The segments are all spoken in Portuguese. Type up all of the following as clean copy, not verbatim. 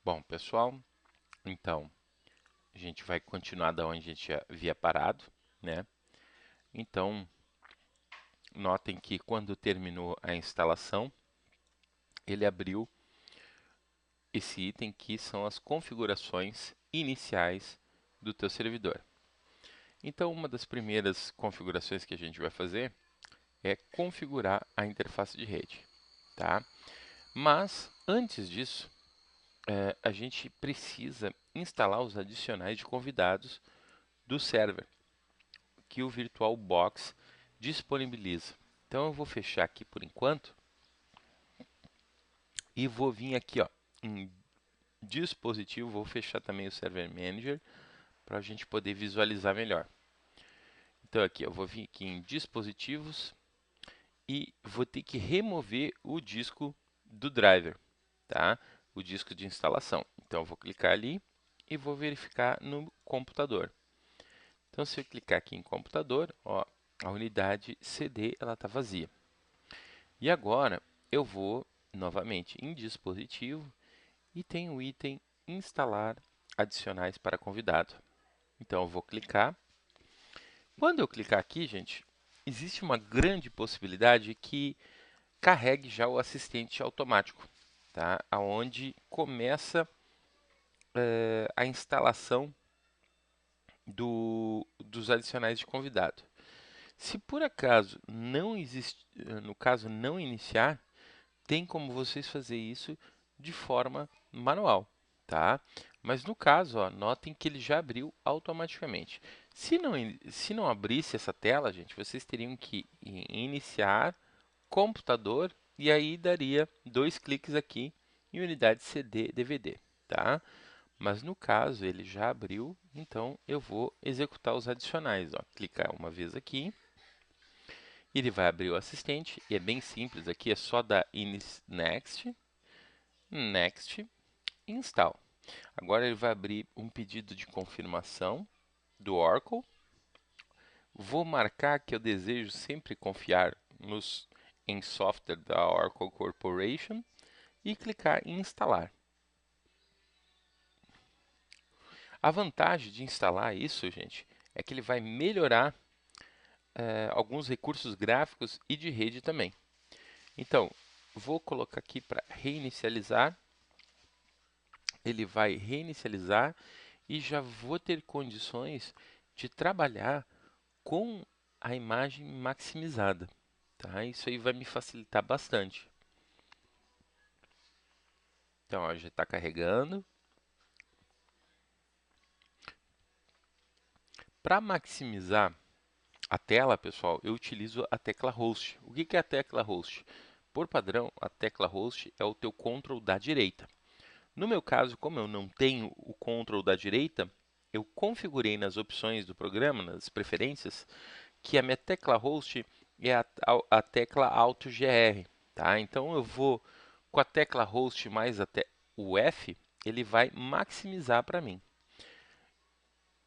Bom, pessoal, então a gente vai continuar da onde a gente havia parado, né? Então, notem que quando terminou a instalação, ele abriu esse item que são as configurações iniciais do teu servidor. Então, uma das primeiras configurações que a gente vai fazer é configurar a interface de rede, tá? Mas, antes disso, a gente precisa instalar os adicionais de convidados do server que o VirtualBox disponibiliza. Então eu vou fechar aqui por enquanto e vou vir aqui, ó, em dispositivo, vou fechar também o Server Manager para a gente poder visualizar melhor. Então aqui eu vou vir aqui em dispositivos e vou ter que remover o disco do driver, tá? O disco de instalação. Então eu vou clicar ali e vou verificar no computador. Então se eu clicar aqui em computador, ó, a unidade CD ela está vazia. E agora eu vou novamente em dispositivo e tem o item instalar adicionais para convidado. Então eu vou clicar. Quando eu clicar aqui, gente, existe uma grande possibilidade que carregue já o assistente automático, tá? Aonde começa a instalação dos adicionais de convidado. Se por acaso não existe, no caso não iniciar, tem como vocês fazer isso de forma manual, tá? Mas no caso, ó, notem que ele já abriu automaticamente. Se não abrisse essa tela, gente, vocês teriam que iniciar computador e aí daria dois cliques aqui em unidade CD DVD, tá? Mas no caso ele já abriu, então eu vou executar os adicionais, ó. Clicar uma vez aqui, ele vai abrir o assistente e é bem simples aqui, é só dar Next, Next, Install. Agora ele vai abrir um pedido de confirmação do Oracle. Vou marcar que eu desejo sempre confiar em software da Oracle Corporation e clicar em instalar. A vantagem de instalar isso, gente, é que ele vai melhorar alguns recursos gráficos e de rede também. Então, vou colocar aqui para reinicializar. Ele vai reinicializar e já vou ter condições de trabalhar com a imagem maximizada, tá? Isso aí vai me facilitar bastante. Então, ó, já está carregando. Para maximizar a tela, pessoal, eu utilizo a tecla Host. O que é a tecla Host? Por padrão, a tecla Host é o teu Ctrl da direita. No meu caso, como eu não tenho o Ctrl da direita, eu configurei nas opções do programa, nas preferências, que a minha tecla Host é a tecla Alt GR, tá? Então eu vou com a tecla Host mais até o F, ele vai maximizar para mim.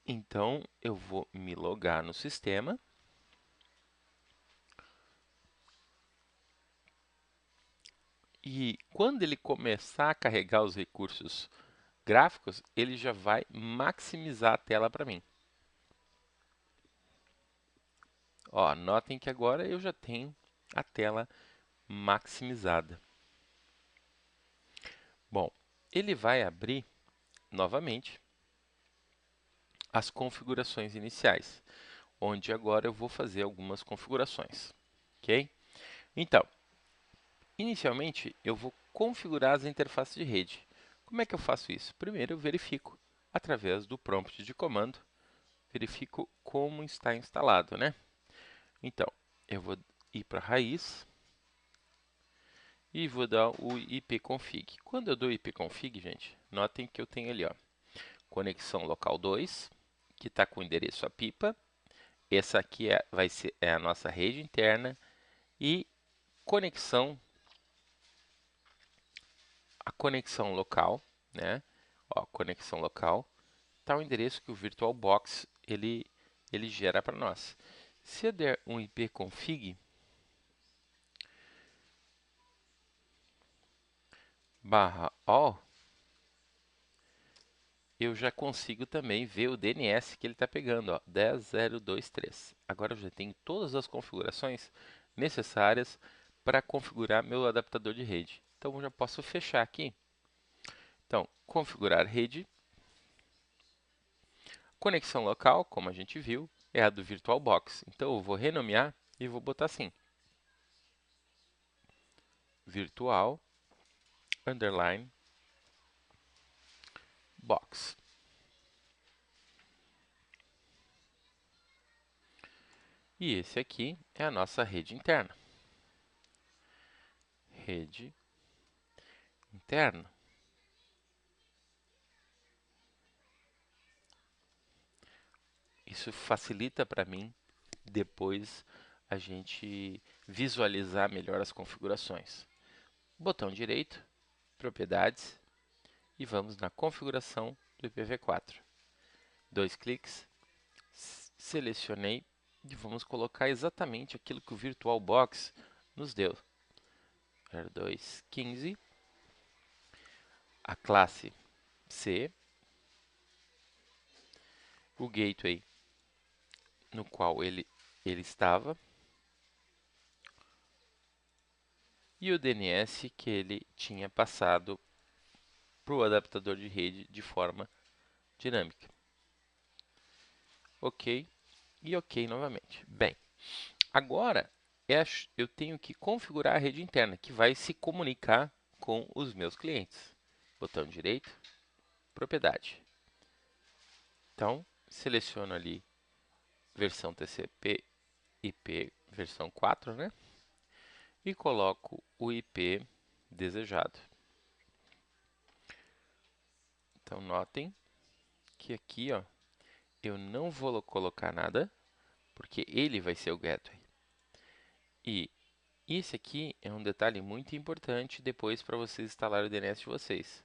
Então eu vou me logar no sistema. E quando ele começar a carregar os recursos gráficos, ele já vai maximizar a tela para mim. Ó, notem que agora eu já tenho a tela maximizada. Bom, ele vai abrir novamente as configurações iniciais, onde agora eu vou fazer algumas configurações, ok? Então, inicialmente eu vou configurar as interfaces de rede. Como é que eu faço isso? Primeiro eu verifico através do prompt de comando, verifico como está instalado, né? Então, eu vou ir para a raiz e vou dar o ipconfig. Quando eu dou ipconfig, gente, notem que eu tenho ali, ó, conexão local 2, que está com o endereço a pipa. Essa aqui vai ser a nossa rede interna e conexão, a conexão local, né? Ó, conexão local, está o endereço que o VirtualBox ele gera para nós. Se eu der um ipconfig /all, eu já consigo também ver o DNS que ele está pegando, ó, 10023. Agora eu já tenho todas as configurações necessárias para configurar meu adaptador de rede. Então eu já posso fechar aqui. Então, configurar rede. Conexão local, como a gente viu, é a do VirtualBox. Então eu vou renomear e vou botar assim: Virtual underline box. E esse aqui é a nossa rede interna. Rede interna. Isso facilita para mim depois a gente visualizar melhor as configurações. Botão direito, propriedades, e vamos na configuração do IPv4. 2 cliques, selecionei e vamos colocar exatamente aquilo que o VirtualBox nos deu. 0215, a classe C, o gateway no qual ele estava e o DNS que ele tinha passado para o adaptador de rede de forma dinâmica. Ok e ok novamente. Bem, agora eu tenho que configurar a rede interna, que vai se comunicar com os meus clientes. Botão direito, propriedade. Então, seleciono ali versão TCP IP versão 4, né? E coloco o IP desejado. Então, notem que aqui, ó, eu não vou colocar nada, porque ele vai ser o gateway. E esse aqui é um detalhe muito importante depois para vocês instalarem o DNS de vocês.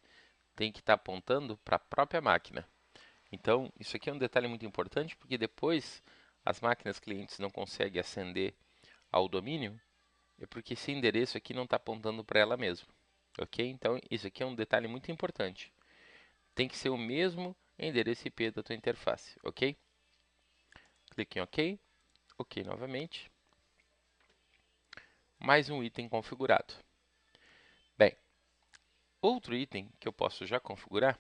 Tem que estar apontando para a própria máquina. Então, isso aqui é um detalhe muito importante, porque depois as máquinas clientes não conseguem aceder ao domínio, é porque esse endereço aqui não está apontando para ela mesma. Ok? Então, isso aqui é um detalhe muito importante. Tem que ser o mesmo endereço IP da tua interface. Ok? Clique em OK. OK novamente. Mais um item configurado. Bem, outro item que eu posso já configurar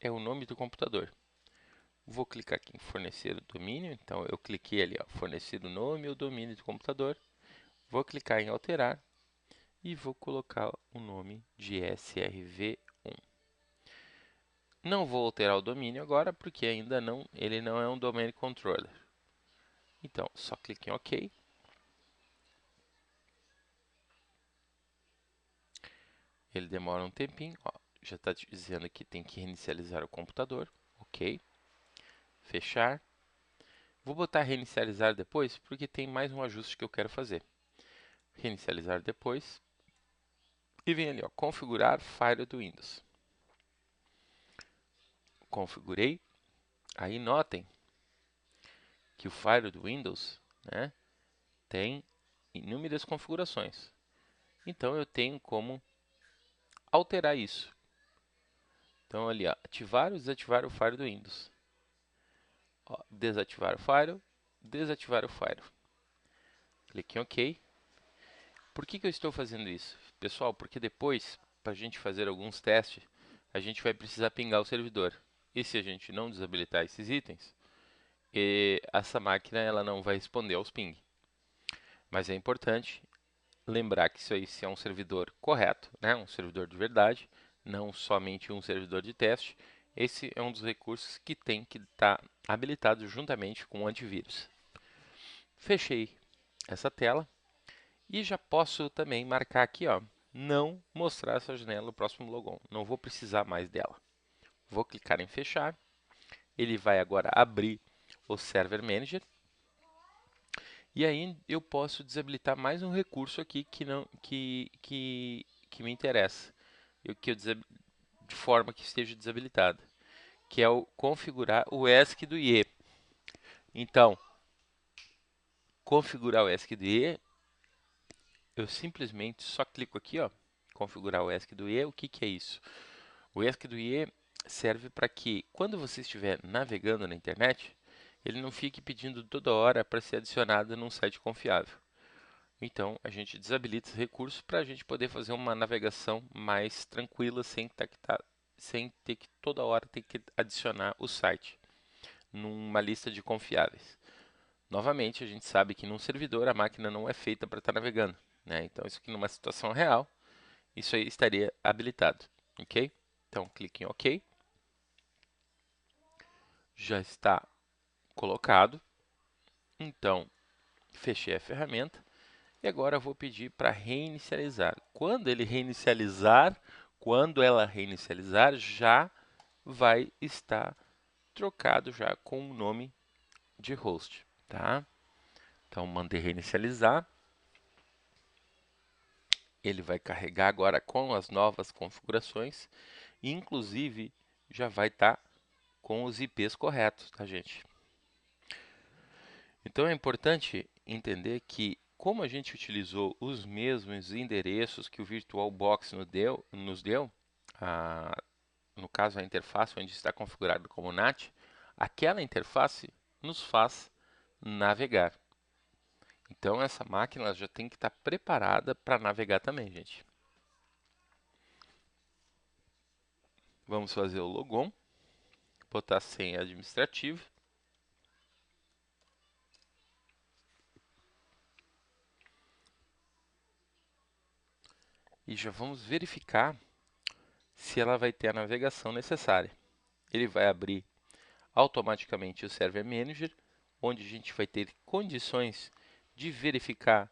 é o nome do computador. Vou clicar aqui em fornecer o domínio. Então, eu cliquei ali, ó, fornecer o nome e o domínio do computador. Vou clicar em alterar e vou colocar o nome de SRV1. Não vou alterar o domínio agora, porque ainda não, ele não é um domain controller. Então, só clique em OK. Ele demora um tempinho. Ó, já está dizendo que tem que reinicializar o computador. OK. Fechar. Vou botar reinicializar depois, porque tem mais um ajuste que eu quero fazer. Reinicializar depois. E vem ali, ó, configurar Firewall do Windows. Configurei. Aí notem que o Firewall do Windows, né, tem inúmeras configurações. Então eu tenho como alterar isso. Então ali, ó, ativar ou desativar o Firewall do Windows. Ó, desativar o Firewall, desativar o Firewall. Clique em OK. Por que eu estou fazendo isso? Pessoal, porque depois, para a gente fazer alguns testes, a gente vai precisar pingar o servidor. E se a gente não desabilitar esses itens, essa máquina ela não vai responder aos ping. Mas é importante lembrar que isso aí se é um servidor correto, né? Um servidor de verdade, não somente um servidor de teste. Esse é um dos recursos que tem que estar habilitado juntamente com o antivírus. Fechei essa tela e já posso também marcar aqui, ó, não mostrar essa janela no próximo logon. Não vou precisar mais dela. Vou clicar em fechar. Ele vai agora abrir o Server Manager. E aí eu posso desabilitar mais um recurso aqui que me interessa. De forma que esteja desabilitada. Que é o configurar o ESC do IE. Então, configurar o ESC do IE, eu simplesmente só clico aqui, ó, configurar o ESC do IE. O que é isso? O ESC do IE serve para que, quando você estiver navegando na internet, ele não fique pedindo toda hora para ser adicionado num site confiável. Então, a gente desabilita esse recurso para a gente poder fazer uma navegação mais tranquila, sem ter que toda hora ter que adicionar o site numa lista de confiáveis. Novamente, a gente sabe que num servidor a máquina não é feita para estar navegando, né? Então, isso aqui numa situação real, isso aí estaria habilitado, ok? Então, clique em OK. Já está colocado. Então, fechei a ferramenta e agora eu vou pedir para reinicializar. Quando ela reinicializar, já vai estar trocado já com o nome de host, tá? Então, mandei reinicializar. Ele vai carregar agora com as novas configurações, e inclusive já vai estar com os IPs corretos, tá, gente? Então é importante entender que, como a gente utilizou os mesmos endereços que o VirtualBox nos deu, no caso a interface onde está configurado como NAT, aquela interface nos faz navegar. Então essa máquina já tem que estar preparada para navegar também, gente. Vamos fazer o logon, botar a senha administrativa. E já vamos verificar se ela vai ter a navegação necessária. Ele vai abrir automaticamente o Server Manager, onde a gente vai ter condições de verificar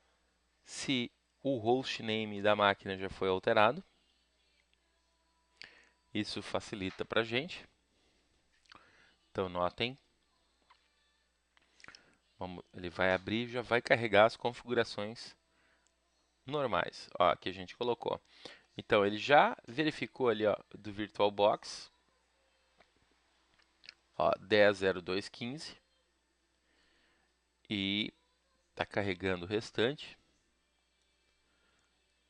se o hostname da máquina já foi alterado. Isso facilita para a gente. Então, notem, ele vai abrir e já vai carregar as configurações normais, ó, que a gente colocou. Então, ele já verificou ali, ó, do VirtualBox, ó, 10.02.15, e está carregando o restante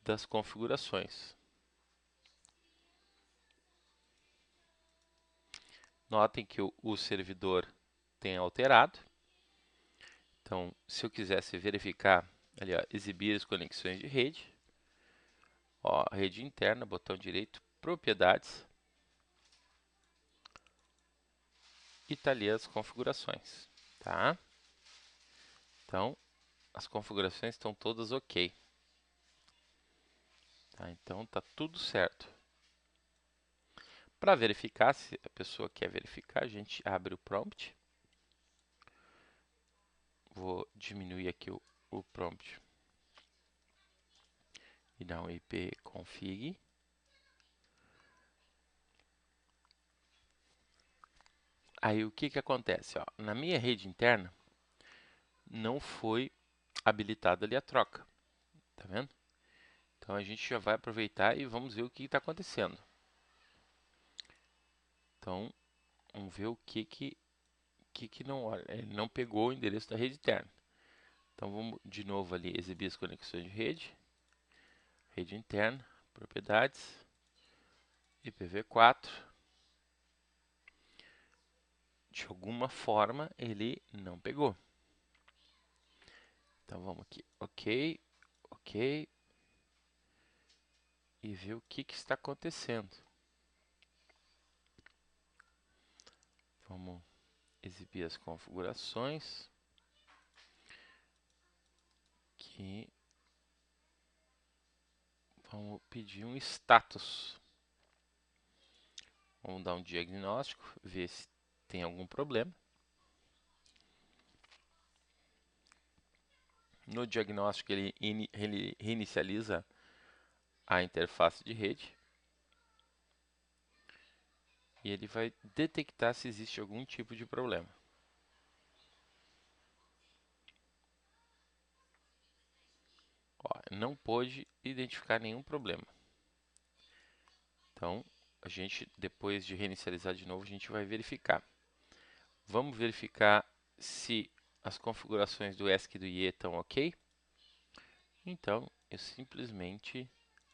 das configurações. Notem que o servidor tem alterado. Então, se eu quisesse verificar, ali, ó, exibir as conexões de rede, ó, rede interna, botão direito, propriedades, e tá ali as configurações, tá? Então, as configurações estão todas ok. Tá? Então, tá tudo certo. Para verificar, se a pessoa quer verificar, a gente abre o prompt. Vou diminuir aqui o prompt e dar um ipconfig. Aí o que acontece? Ó, na minha rede interna não foi habilitada ali a troca, tá vendo? Então a gente já vai aproveitar e vamos ver o que está acontecendo. Então vamos ver o que não, olha, ele não pegou o endereço da rede interna. Então vamos de novo ali exibir as conexões de rede, rede interna, propriedades, IPv4. De alguma forma ele não pegou. Então vamos aqui, ok, ok, e ver o que está acontecendo. Vamos exibir as configurações. Aqui, vamos pedir um status. Vamos dar um diagnóstico, ver se tem algum problema. No diagnóstico, ele reinicializa a interface de rede e ele vai detectar se existe algum tipo de problema. Ó, não pôde identificar nenhum problema. Então, a gente, depois de reinicializar de novo, a gente vai verificar. Vamos verificar se as configurações do ESC e do IE estão ok. Então, eu simplesmente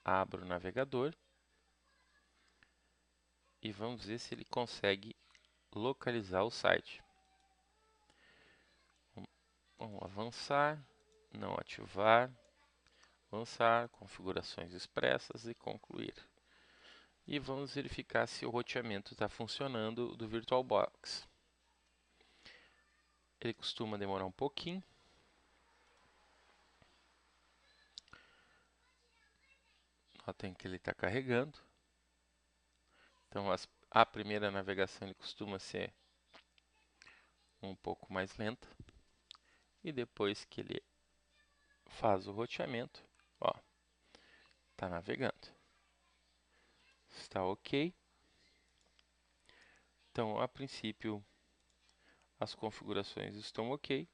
abro o navegador e vamos ver se ele consegue localizar o site. Vamos avançar, não ativar, avançar, configurações expressas e concluir. E vamos verificar se o roteamento está funcionando do VirtualBox. Ele costuma demorar um pouquinho. Notem que ele está carregando. Então a primeira navegação ele costuma ser um pouco mais lenta. E depois que ele faz o roteamento, ó, está navegando. Está ok. Então, a princípio, as configurações estão ok.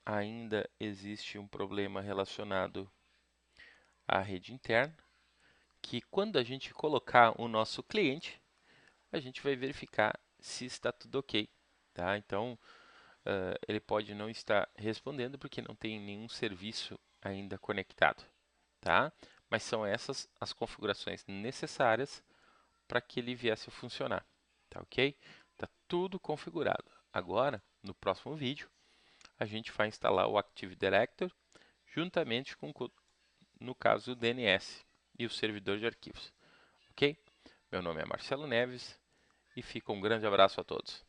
Ainda existe um problema relacionado à rede interna, que quando a gente colocar o nosso cliente, a gente vai verificar se está tudo ok. Tá? Então, ele pode não estar respondendo porque não tem nenhum serviço ainda conectado. Tá? Mas são essas as configurações necessárias para que ele viesse a funcionar. Tá ok? Está tudo configurado. Agora, no próximo vídeo, a gente vai instalar o Active Directory juntamente com, no caso, o DNS e o servidor de arquivos. Ok? Meu nome é Marcelo Neves e fica um grande abraço a todos.